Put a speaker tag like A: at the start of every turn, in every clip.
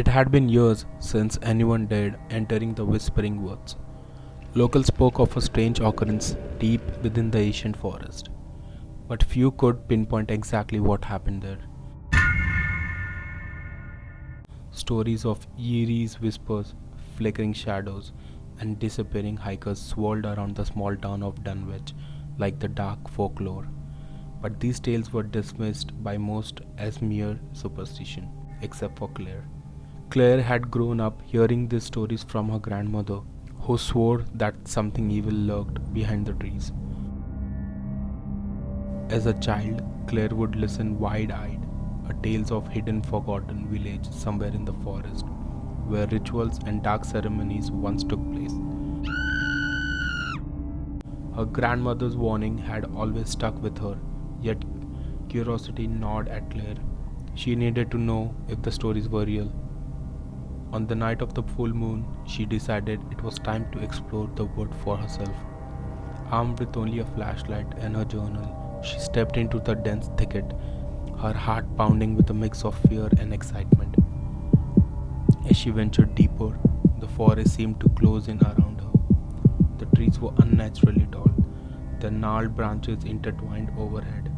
A: It had been years since anyone dared entering the Whispering Woods. Locals spoke of a strange occurrence deep within the ancient forest, but few could pinpoint exactly what happened there. Stories of eerie whispers, flickering shadows, and disappearing hikers swirled around the small town of Dunwich like the dark folklore. But these tales were dismissed by most as mere superstition, except for Claire. Claire had grown up hearing these stories from her grandmother, who swore that something evil lurked behind the trees. As a child, Claire would listen wide-eyed to tales of hidden forgotten village somewhere in the forest, where rituals and dark ceremonies once took place. Her grandmother's warning had always stuck with her, yet curiosity gnawed at Claire. She needed to know if the stories were real. On the night of the full moon, she decided it was time to explore the wood for herself. Armed with only a flashlight and her journal, she stepped into the dense thicket, her heart pounding with a mix of fear and excitement. As she ventured deeper, the forest seemed to close in around her. The trees were unnaturally tall, their gnarled branches intertwined overhead.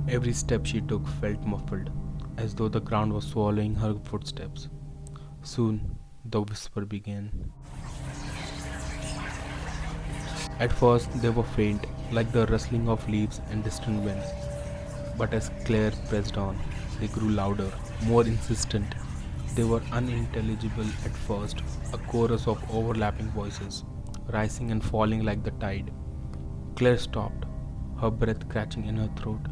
A: Every step she took felt muffled, as though the ground was swallowing her footsteps. Soon, the whisper began. At first, they were faint, like the rustling of leaves and distant winds. But as Claire pressed on, they grew louder, more insistent. They were unintelligible at first, a chorus of overlapping voices, rising and falling like the tide. Claire stopped, her breath catching in her throat.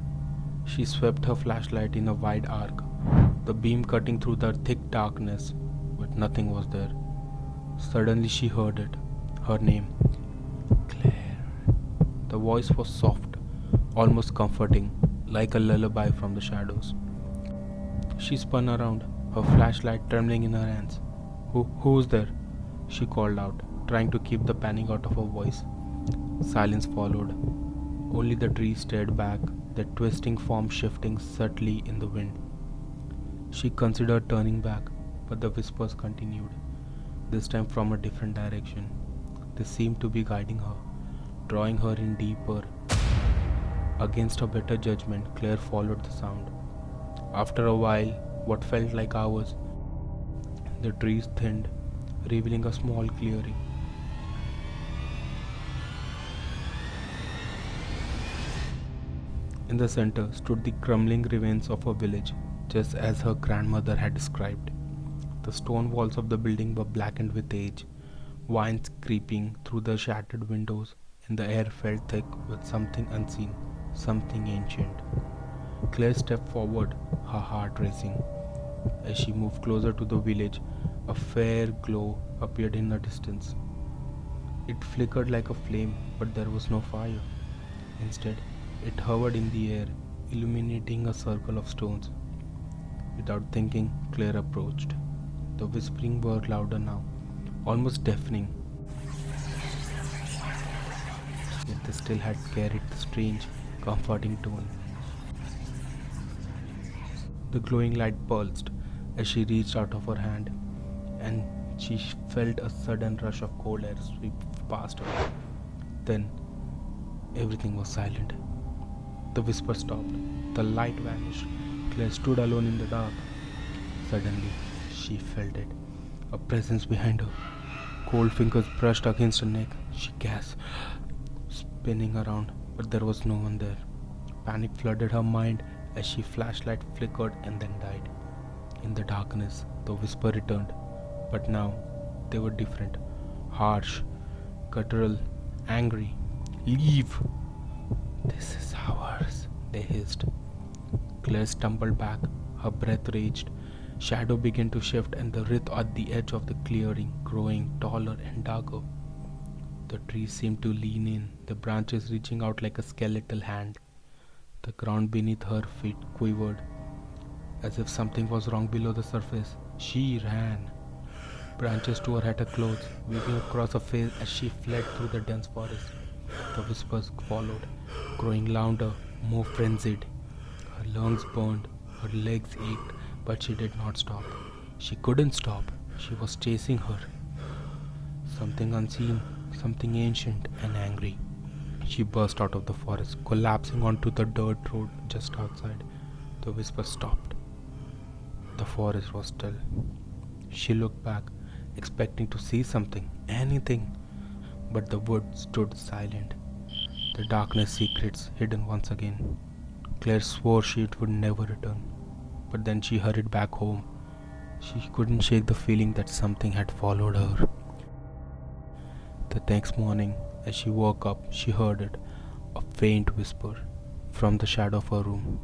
A: She swept her flashlight in a wide arc, the beam cutting through the thick darkness, but nothing was there. Suddenly she heard it, her name. Claire. The voice was soft, almost comforting, like a lullaby from the shadows. She spun around, her flashlight trembling in her hands. Who's there? She called out, trying to keep the panic out of her voice. Silence followed. Only the trees stared back, their twisting form shifting subtly in the wind. She considered turning back, but the whispers continued, this time from a different direction. They seemed to be guiding her, drawing her in deeper. Against her better judgment, Claire followed the sound. After a while, what felt like hours, the trees thinned, revealing a small clearing. In the center stood the crumbling remains of a village, just as her grandmother had described. The stone walls of the building were blackened with age, vines creeping through the shattered windows, and the air felt thick with something unseen, something ancient. Claire stepped forward, her heart racing. As she moved closer to the village, a fair glow appeared in the distance. It flickered like a flame, but there was no fire. Instead, it hovered in the air, illuminating a circle of stones. Without thinking, Claire approached. The whispering were louder now, almost deafening, yet they still had carried the strange, comforting tone. The glowing light pulsed as she reached out of her hand, and she felt a sudden rush of cold air sweep past her. Then, everything was silent. The whisper stopped. The light vanished. Claire stood alone in the dark. Suddenly, she felt it. A presence behind her. Cold fingers brushed against her neck. She gasped, spinning around, but there was no one there. Panic flooded her mind as she flashlight flickered and then died. In the darkness, the whisper returned, but now they were different. Harsh, guttural, angry. Leave! This is ours, they hissed. Claire stumbled back, her breath raged. Shadow began to shift and the wreath at the edge of the clearing growing taller and darker. The trees seemed to lean in, the branches reaching out like a skeletal hand. The ground beneath her feet quivered, as if something was wrong below the surface. She ran. Branches tore at her clothes, weaving across her face as she fled through the dense forest. The whispers followed, growing louder, more frenzied. Her lungs burned, her legs ached, but she did not stop. She couldn't stop. She was chasing her. Something unseen, something ancient and angry. She burst out of the forest, collapsing onto the dirt road just outside. The whisper stopped. The forest was still. She looked back, expecting to see something, anything, but the woods stood silent. The darkness secrets hidden once again. Claire swore she would never return, but then she hurried back home. She couldn't shake the feeling that something had followed her. The next morning, as she woke up, she heard it, a faint whisper from the shadow of her room.